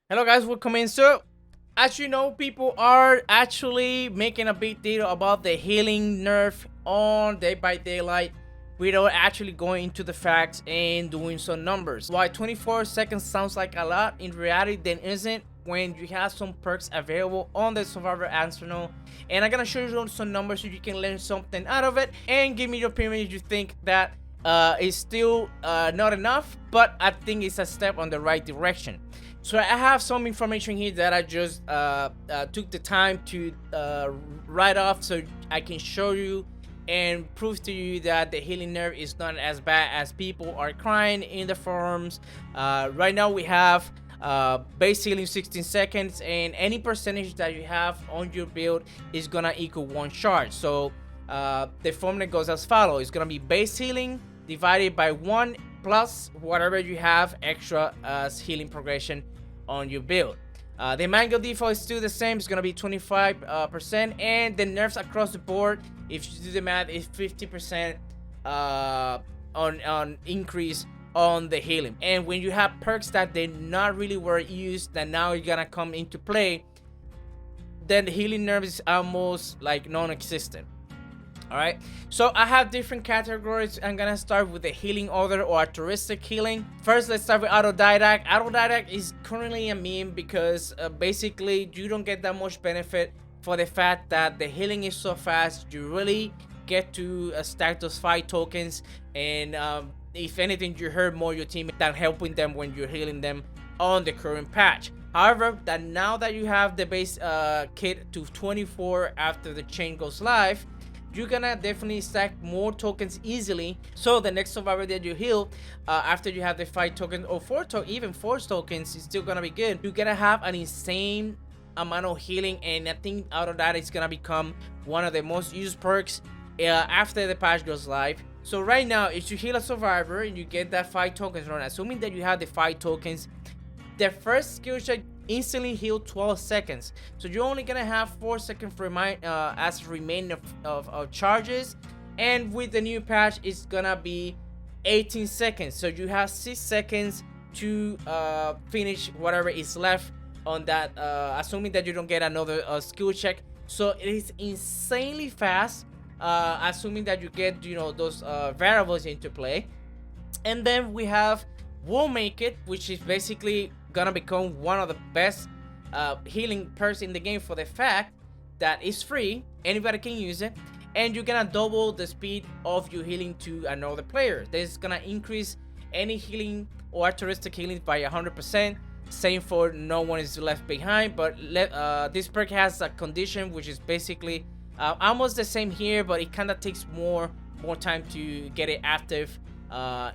Hello guys, welcome in. So, as you know, people are actually making a big deal about the healing nerf on Day by Daylight without actually going into the facts and doing some numbers. Why 24 seconds sounds like a lot, in reality then isn't when you have some perks available on the Survivor Arsenal. And I'm gonna show you some numbers so you can learn something out of it and give me your opinion if you think that is still not enough, but I think it's a step on the right direction. So I have some information here that I just took the time to write off so I can show you and prove to you that the healing nerve is not as bad as people are crying in the forums. Right now we have base healing 16 seconds, and any percentage that you have on your build is gonna equal 1 shard. So the formula goes as follows. It's gonna be base healing divided by 1 plus whatever you have extra as healing progression on your build. The mango default is still the same. It's gonna be 25%, and the nerfs across the board, if you do the math, is 50% on increase on the healing. And when you have perks that they not really were used that now you're gonna come into play, then the healing nerf is almost like non-existent. Alright, so I have different categories. I'm gonna start with the healing order or altruistic healing. First, let's start with Autodidact. Autodidact is currently a meme because basically you don't get that much benefit for the fact that the healing is so fast. You really get to stack those 5 tokens, and if anything, you hurt more your team than helping them when you're healing them on the current patch. However, that now that you have the base kit to 24 after the chain goes live, you're gonna definitely stack more tokens easily. So the next survivor that you heal after you have the 5 tokens or 4 even 4 tokens is still gonna be good. You're gonna have an insane amount of healing, and I think out of that it's gonna become one of the most used perks after the patch goes live. So right now, if you heal a survivor and you get that 5 tokens run, assuming that you have the 5 tokens, the first skill check instantly heal 12 seconds. So you're only gonna have 4 seconds for as remaining of charges, and with the new patch it's gonna be 18 seconds. So you have 6 seconds to finish whatever is left on that, assuming that you don't get another skill check. So it is insanely fast, assuming that you get, you know, those variables into play. And then we have Will Make It, which is basically gonna become one of the best healing perks in the game for the fact that it's free, anybody can use it, and you're gonna double the speed of your healing to another player. This is gonna increase any healing or altruistic healing by 100%. Same for No One Is Left Behind, but this perk has a condition which is basically almost the same here, but it kind of takes more time to get it active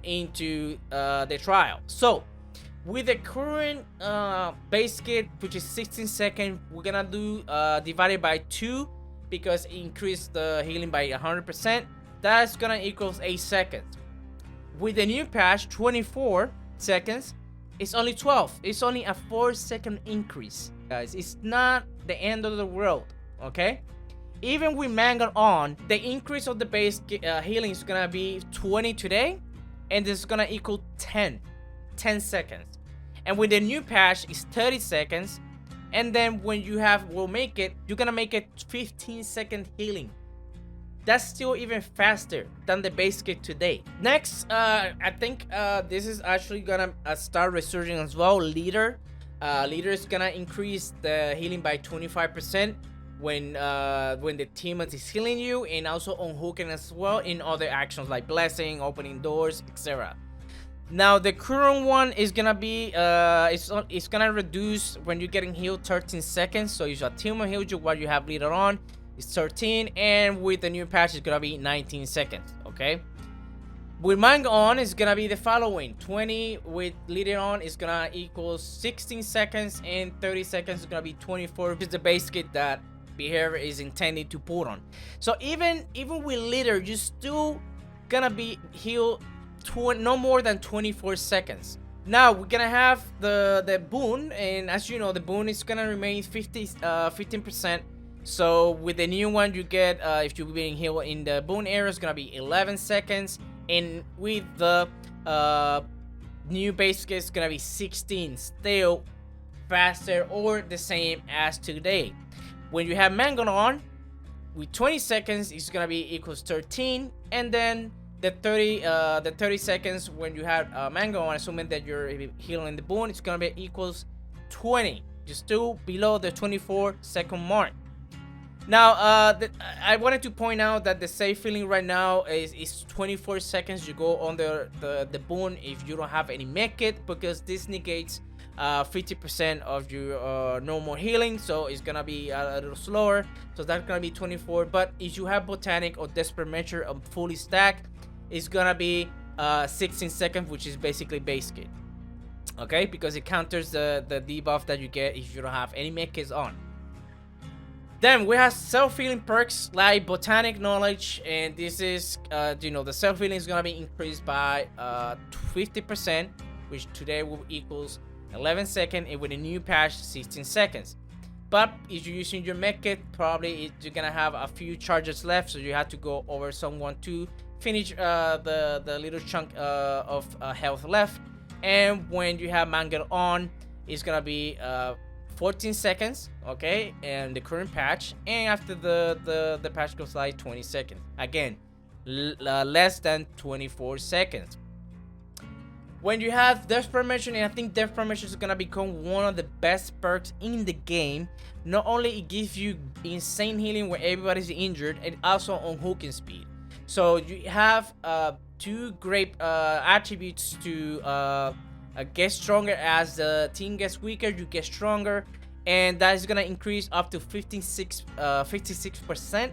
into the trial. So with the current base kit, which is 16 seconds, we're gonna do divided by 2 because it increased the healing by 100%. That's gonna equals 8 seconds. With the new patch, 24 seconds, it's only 12. It's only a 4-second increase, guys. It's not the end of the world, okay? Even with Mango on, the increase of the base healing is gonna be 20 today, and this is gonna equal 10 seconds. And with the new patch, it's 30 seconds. And then when you have Will Make It, you're gonna make it 15-second healing. That's still even faster than the base kit today. Next, I think this is actually gonna start resurging as well. Leader is gonna increase the healing by 25% when the teammate is healing you, and also unhooking as well in other actions like blessing, opening doors, etc. Now the current one is gonna be it's gonna reduce when you're getting healed 13 seconds. So if your teammate heals you while you have leader on, it's 13, and with the new patch it's gonna be 19 seconds. Okay, with Mango on it's gonna be the following: 20 with leader on is gonna equal 16 seconds, and 30 seconds is gonna be 24, which is the base kit that behavior is intended to put on. So even with leader, you're still gonna be healed no more than 24 seconds. Now we're gonna have the boon, and as you know, the boon is gonna remain 15%. So with the new one, you get if you're being healed in the boon area, it's gonna be 11 seconds, and with the new base kit, it's gonna be 16. Still faster or the same as today. When you have Mango on, with 20 seconds, it's gonna be equals 13, and then the 30 seconds when you have Mango on, assuming that you're healing the boon, it's gonna be equals 20, just still below the 24-second mark. Now, I wanted to point out that the safe healing right now is 24 seconds. You go on the boon if you don't have any med kit, because this negates 50% of your normal healing, so it's gonna be a little slower. So that's gonna be 24. But if you have Botanic or Desperate Measure fully stacked, it's gonna be 16 seconds, which is basically base kit. Okay, because it counters the debuff that you get if you don't have any med kits on. Then we have self-healing perks like Botanic Knowledge, and this is, the self-healing is gonna be increased by 50%, which today will equals 11 seconds, and with a new patch, 16 seconds. But if you're using your medkit, probably you're gonna have a few charges left, so you have to go over someone to finish the little chunk of health left. And when you have Mango on, it's gonna be 14 seconds, okay, and the current patch, and after the patch goes like 20 seconds. Again, less than 24 seconds. When you have Desperate Measure, and I think Desperate Measure is gonna become one of the best perks in the game. Not only it gives you insane healing where everybody's injured, and also unhooking speed. So you have two great attributes to get stronger. As the team gets weaker, you get stronger, and that is gonna increase up to 56%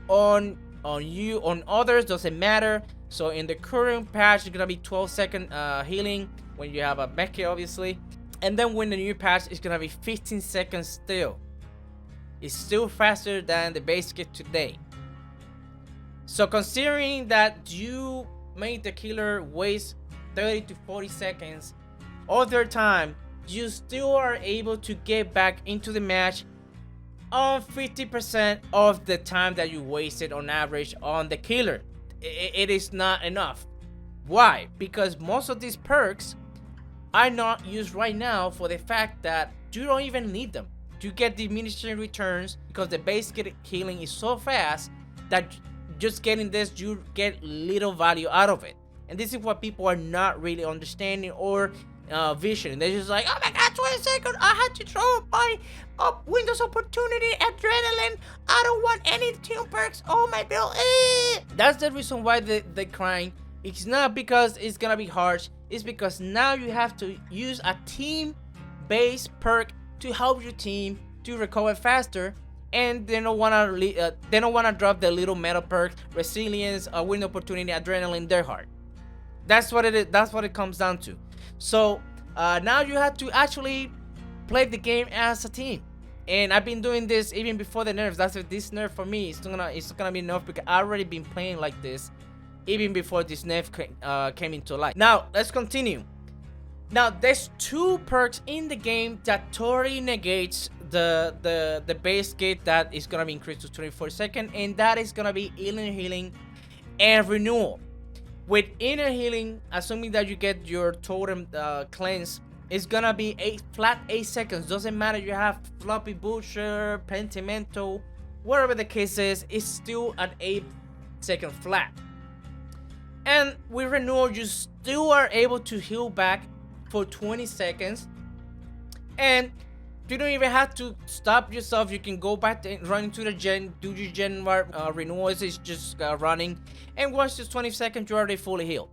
on you. On others, doesn't matter. So in the current patch, it's gonna be 12-second healing when you have a medkit, obviously, and then when the new patch, it's gonna be 15 seconds still. It's still faster than the base kit today. So considering that you made the killer waste 30 to 40 seconds of their time, you still are able to get back into the match on 50% of the time that you wasted on average on the killer. It is not enough. Why? Because most of these perks are not used right now for the fact that you don't even need them. You get diminishing returns because the base kit healing is so fast that just getting this, you get little value out of it. And this is what people are not really understanding or visioning. They're just like, oh my god, 20 seconds, I had to throw up my Windows Opportunity, Adrenaline, I don't want any team perks, oh my bill. That's the reason why they're crying. It's not because it's gonna be harsh, it's because now you have to use a team-based perk to help your team to recover faster. And they don't wanna drop the little meta perk, Resilience, Win Opportunity, Adrenaline, their heart. That's what it is. That's what it comes down to. So now you have to actually play the game as a team. And I've been doing this even before the nerfs. That's what this nerf for me. It's gonna be enough because I already been playing like this even before this nerf came into light. Now let's continue. Now there's two perks in the game that totally negates the base kit that is gonna be increased to 24 seconds, and that is gonna be Inner Healing and Renewal. With Inner Healing, assuming that you get your totem cleanse, it's gonna be flat 8 seconds. Doesn't matter you have Floppy Butcher, Pentimento, whatever the case is, it's still an 8-second flat. And with Renewal, you still are able to heal back for 20 seconds, and you don't even have to stop yourself. You can go back and run into the gen, do your gen renewal is just running, and once it's 20 seconds, you're already fully healed.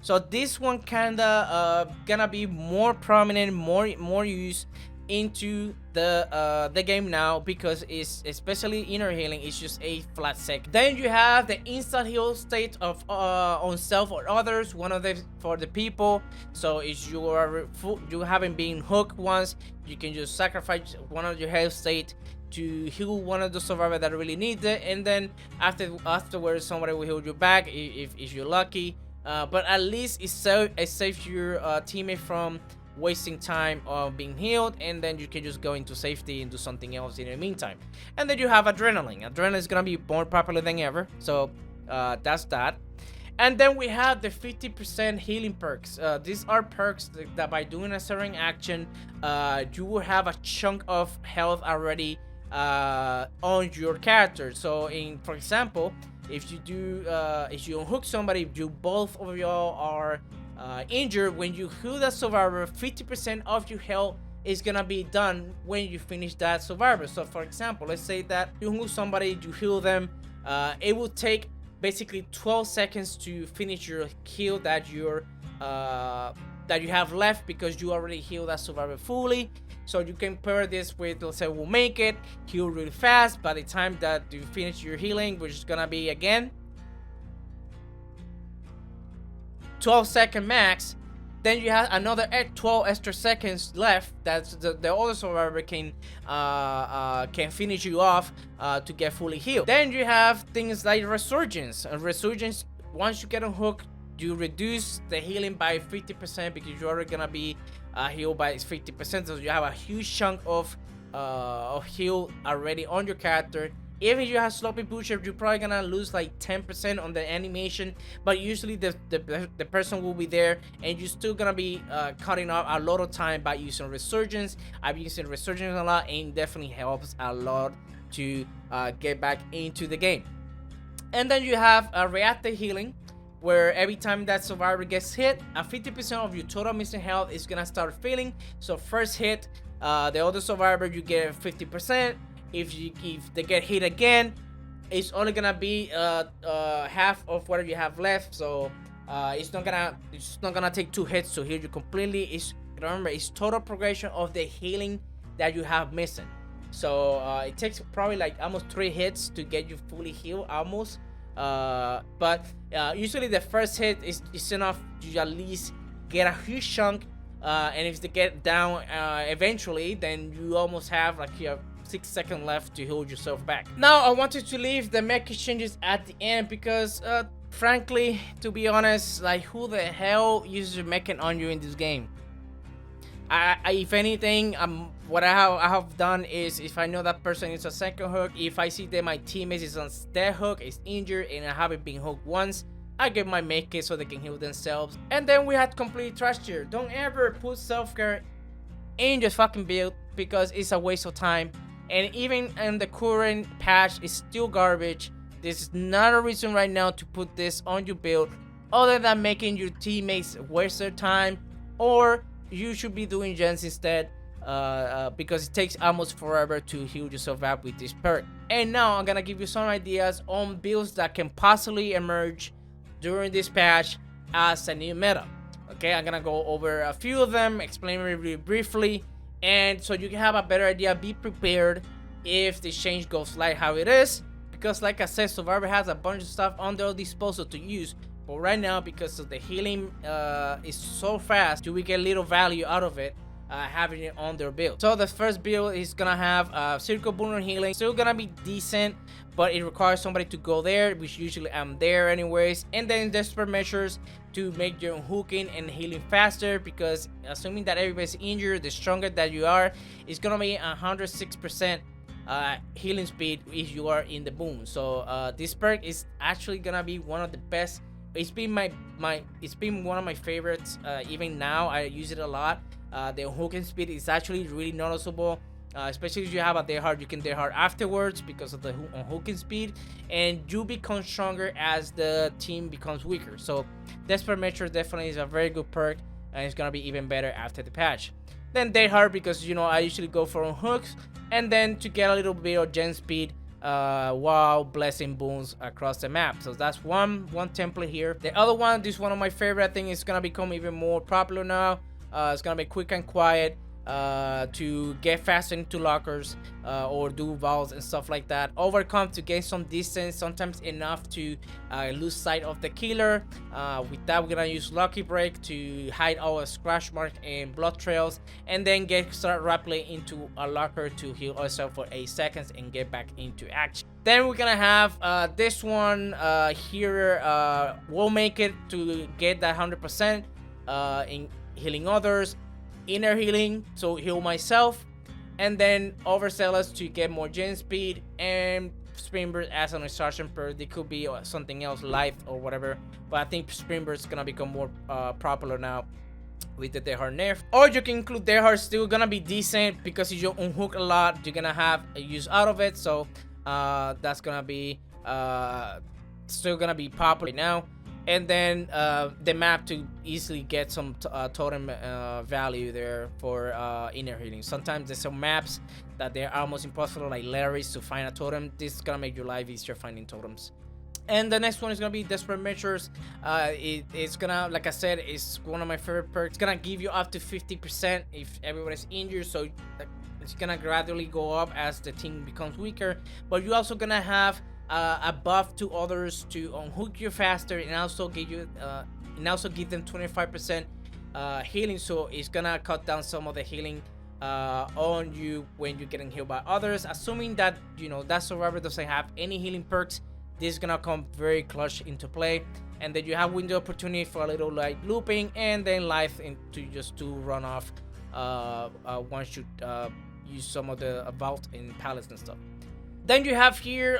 So this one kinda gonna be more prominent, more used into the game now, because it's especially Inner Healing, it's just a flat second. Then you have the instant heal state of on self or others, one of them for the people. So if you haven't been hooked once, you can just sacrifice one of your health state to heal one of the survivors that really need it, and then afterwards somebody will heal you back if you're lucky. But at least it saves your teammate from wasting time being healed, and then you can just go into safety and do something else in the meantime. And then you have Adrenaline. Adrenaline is gonna be more popular than ever, so that's that. And then we have the 50% healing perks. These are perks that by doing a certain action, you will have a chunk of health already on your character. So for example, if you unhook somebody, if you both of y'all are injured, when you heal that survivor, 50% of your health is gonna be done when you finish that survivor. So for example, let's say that you unhook somebody, you heal them, it will take basically 12 seconds to finish your heal that you have left, because you already healed that survivor fully. So you can pair this with, let's say, we'll make it heal really fast by the time that you finish your healing, which is gonna be again 12-second max. Then you have another 12 extra seconds left that the other survivor can finish you off to get fully healed. Then you have things like resurgence. Resurgence, once you get unhooked, you reduce the healing by 50% because you're already gonna be healed by 50%. So you have a huge chunk of heal already on your character. Even if you have sloppy pusher, you're probably gonna lose like 10% on the animation, but usually the person will be there, and you're still gonna be cutting off a lot of time by using resurgence. I've been using resurgence a lot, and it definitely helps a lot to get back into the game. And then you have reactive healing, where every time that survivor gets hit, 50% of your total missing health is gonna start filling. So first hit, the other survivor, you get 50%. If they get hit again, it's only gonna be half of what you have left. So it's not gonna take 2 hits to heal you completely. Remember, it's total progression of the healing that you have missing. So it takes probably like almost 3 hits to get you fully healed, almost. But usually the first hit is enough to at least get a huge chunk. And if they get down eventually, then you almost have like 6 seconds left to heal yourself back. Now I wanted to leave the mecha changes at the end because frankly, to be honest, like, who the hell uses mecha on you in this game? If anything, what I have done is, if I know that person is a second hook, if I see that my teammate is on their hook, is injured, and I haven't been hooked once, I give my mecha so they can heal themselves. And then we had complete trash tier. Don't ever put self-care in your fucking build because it's a waste of time. And even in the current patch, it's still garbage. This is not a reason right now to put this on your build, other than making your teammates waste their time, or you should be doing gens instead, because it takes almost forever to heal yourself up with this perk. And now I'm gonna give you some ideas on builds that can possibly emerge during this patch as a new meta. Okay, I'm gonna go over a few of them, explain really briefly, and so you can have a better idea. Be prepared if the change goes like how it is, because like I said, Survivor has a bunch of stuff on their disposal to use, but right now, because of the healing is so fast, do we get little value out of it having it on their build. So the first build is gonna have circle boom healing, still gonna be decent, but it requires somebody to go there, which usually I'm there anyways. And then desperate measures to make your hooking and healing faster, because assuming that everybody's injured, the stronger that you are, it's gonna be 106% healing speed if you are in the boom. So this perk is actually gonna be one of the best. It's been it's been one of my favorites. Even now I use it a lot. The hooking speed is actually really noticeable, especially if you have a day hard. You can day hard afterwards because of the hooking speed, and you become stronger as the team becomes weaker. So desperate measure definitely is a very good perk, and it's gonna be even better after the patch. Then day hard, because you know I usually go for hooks, and then to get a little bit of gen speed while blessing booms across the map. So that's one template here. The other one, this is one of my favorite. I think it's gonna become even more popular now. It's gonna be quick and quiet to get faster into lockers or do vaults and stuff like that. Overcome to gain some distance, sometimes enough to lose sight of the killer. With that, we're gonna use Lucky Break to hide our scratch mark and blood trails, and then start rapidly into a locker to heal ourselves for 8 seconds and get back into action. Then we're gonna have this one here. We'll make it to get that 100% in healing others, inner healing, so heal myself, and then overzealous to get more gen speed, and Springburst as an extraction perk. They could be something else, life or whatever, but I think Springburst is gonna become more popular now with the Dead Hard nerf. Or you can include Dead Hard, still gonna be decent because if you unhook a lot, you're gonna have a use out of it. So that's gonna be still gonna be popular now. And then the map to easily get some totem value there for inner healing. Sometimes there's some maps that they're almost impossible, like Larry's, to find a totem. This is gonna make your life easier finding totems. And the next one is gonna be Desperate Measures. It's gonna, like I said, it's one of my favorite perks. It's gonna give you up to 50% if everybody's injured, so it's gonna gradually go up as the team becomes weaker. But you're also gonna have a buff to others to unhook you faster, and also give you give them 25% healing. So it's gonna cut down some of the healing on you when you're getting healed by others. Assuming that that survivor doesn't have any healing perks, this is gonna come very clutch into play. And then you have window opportunity for a little like looping, and then life to run off once you use some of the vault and pallets and stuff. Then you have here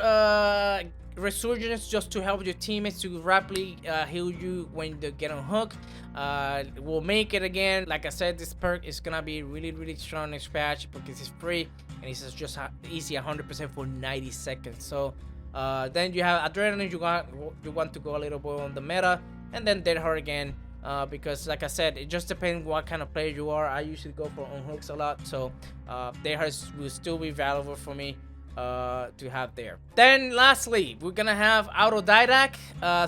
Resurgence, just to help your teammates to rapidly heal you when they get unhooked. We'll make it again. Like I said, this perk is gonna be really strong next patch because it's free and it's just easy 100% for 90 seconds. So then you have Adrenaline. You want to go a little bit on the meta, and then Dead Hard again. Because like I said, it just depends what kind of player you are. I usually go for unhooks a lot, so Dead Hard will still be valuable for me to have there. Then lastly, we're gonna have Autodidact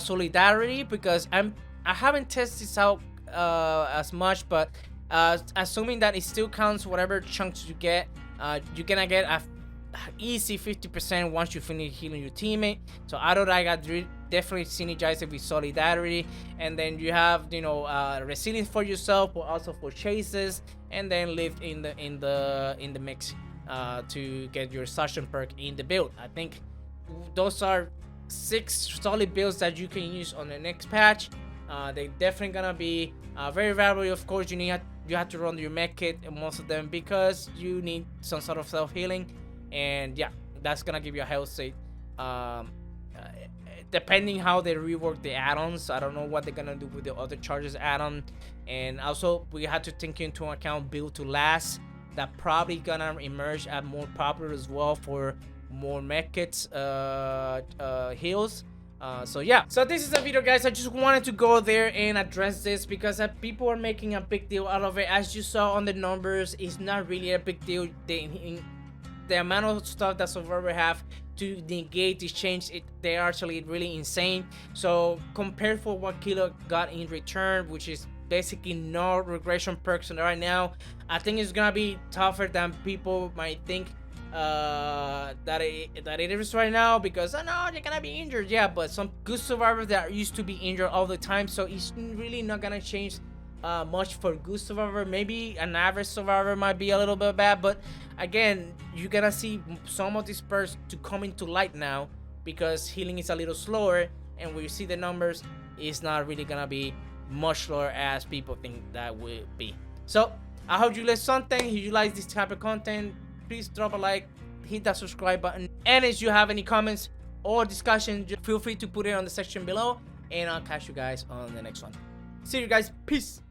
Solidarity, because I haven't tested this out as much, but assuming that it still counts whatever chunks you get, you're gonna get a easy 50% once you finish healing your teammate. So Autodidact definitely synergize it with Solidarity. And then you have resilience for yourself, but also for chases, and then live in the mix to get your Session perk in the build. I think those are 6 solid builds that you can use on the next patch. They're definitely gonna be very valuable. Of course, you have to run your med kit in most of them because you need some sort of self-healing, and yeah, that's gonna give you a health state. Depending how they rework the add-ons, I don't know what they're gonna do with the other charges add-on. And also we had to take into account build to last. That probably gonna emerge as more popular as well for more medkits heals. So yeah, so this is the video, guys. I just wanted to go there and address this because people are making a big deal out of it. As you saw on the numbers, it's not really a big deal. The amount of stuff that survivors have to negate this change, they're actually really insane. So compared for what Kilo got in return, which is basically no regression perks right now, I think it's gonna be tougher than people might think that it is right now, because I know they're gonna be injured, yeah, but some good survivors that used to be injured all the time, so it's really not gonna change much for good survivor. Maybe an average survivor might be a little bit bad, but again, you're gonna see some of these perks to come into light now because healing is a little slower, and when you see the numbers, it's not really gonna be much slower as people think that will be. So I hope you learned something. If you like this type of content, please drop a like, hit that subscribe button, and if you have any comments or discussion, feel free to put it on the section below, and I'll catch you guys on the next one. See you guys, peace.